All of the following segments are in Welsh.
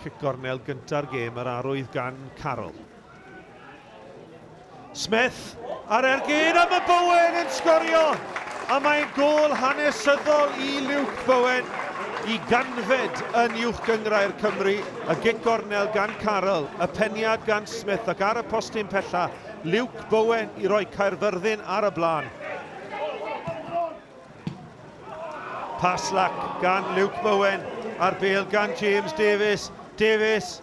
cic gornel gynta'r gêm, yr arwydd gan Carroll. Smith ar ergyd am y Bowen yn sgorio, a mae'n gôl hanesyddol i Luke Bowen i ganfed yn uwch gyngrau'r Cymru. Y gic gornel gan Carroll, y peniad gan Smith ac ar y postyn pella, Luke Bowen i roi Caerfyrddin ar y blaen. Paslac gan Luke Bowen, ar bêl gan James Davies. Davies,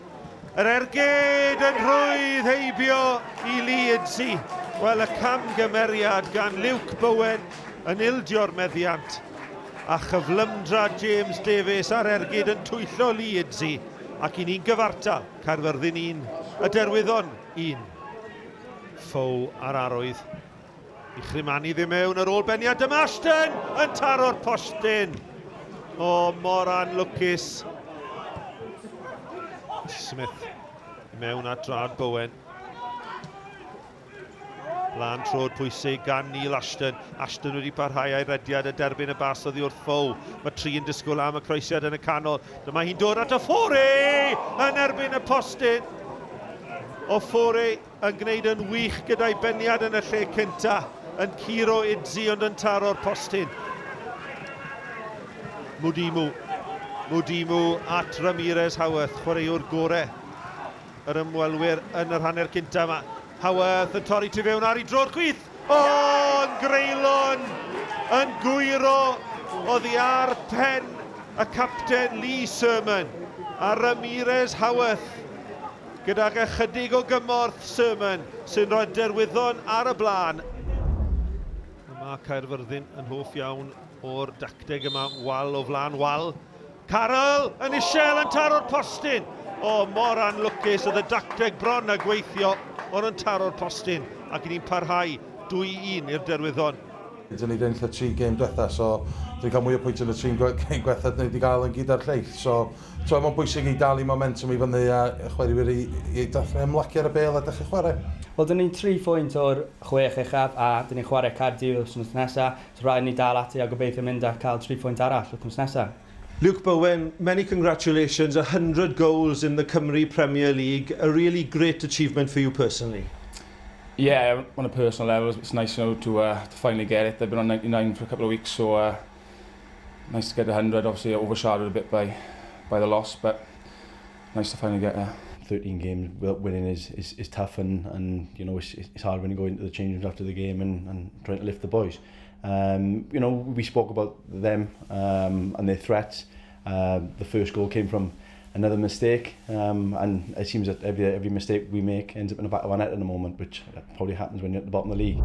yr ergyd yn rhwydd heibio i Leedsy. Wel, y camgymeriad gan Luke Bowen yn ildio'r meddiant. A chyflymdra James Davies ar ergyd yn twyllo Leedsy. Ac i ni'n gyfartal, Caerfyrddin 1, y Derwyddon 1. Ffoul ar arwydd. I Chrymani ddim mewn ar ôl beniad dyma Ashton yn taro'r postyn. O, mor anlwcus. Smith mewn at drad Bowen. Lan trod pwysig gan Neil Ashton. Ashton wedi parhau a'i rediad y derbyn y bas oddi wrth Ffow. Mae tri yn disgwyl am y croesiad yn y canol. Dyma hi'n dod at y Ffore yn erbyn y postyn. O Ffore yn gwneud yn wych gyda'i beniad yn y lle cynta. Yn curo Idzi ond yn taro'r postyn. Mudimu at Ramirez Haworth, chwaraewr gore. Yr ymwelwyr yn yr hanner cynta yma. Haworth yn torri tu fewn ar ei dro'r chwith. O, yn greulon, yn gwyro. Oddi ar pen y capten Lee Sermon. A Ramirez Haworth. Gydag ychydig o gymorth Sermon sy'n rhoi Derwyddon ar y blaen. Mae Caerfyrddin yn hoff iawn o'r dacteg yma, wal o flan wal. Carroll yn isel yn taro'r postyn. O, mor anlwcus, oedd y dacteg bron a gweithio, ond yn taro'r postyn. Ac ni'n parhau 2-1 i'r Derwyddon. Dyn ni wedi ennill y 3 gêm diwetha, so dwi'n cael mwy o pwynt yn y 3 gêm diwetha ni wedi cael yn gyd ar lleill. So, mae'n bwysig i dal i momentum i fyny a chwaraewyr i dathlu ymlacu ar y bêl a dechrau chwarae. Wel, dyn ni'n 3 phwynt o'r 6 uchaf a dyn ni'n chwarae Caerdydd wrth nesaf. So rhaid ni dal ati a gobeithio mynd a cael 3 phwynt arall wrth nesaf. Luke Bowen, many congratulations, 100 goals in the Cymru Premier League, a really great achievement for you personally. Yeah, on a personal level, it's nice to finally get it. They've been on 99 for a couple of weeks, so nice to get 100. Obviously, overshadowed a bit by the loss, but nice to finally get 13 games without winning is tough, and you know it's hard when you go into the change rooms after the game and trying to lift the boys. You know, we spoke about them and their threats. The first goal came from another mistake, and it seems that every mistake we make ends up in the back of our net at the moment, which probably happens when you're at the bottom of the league.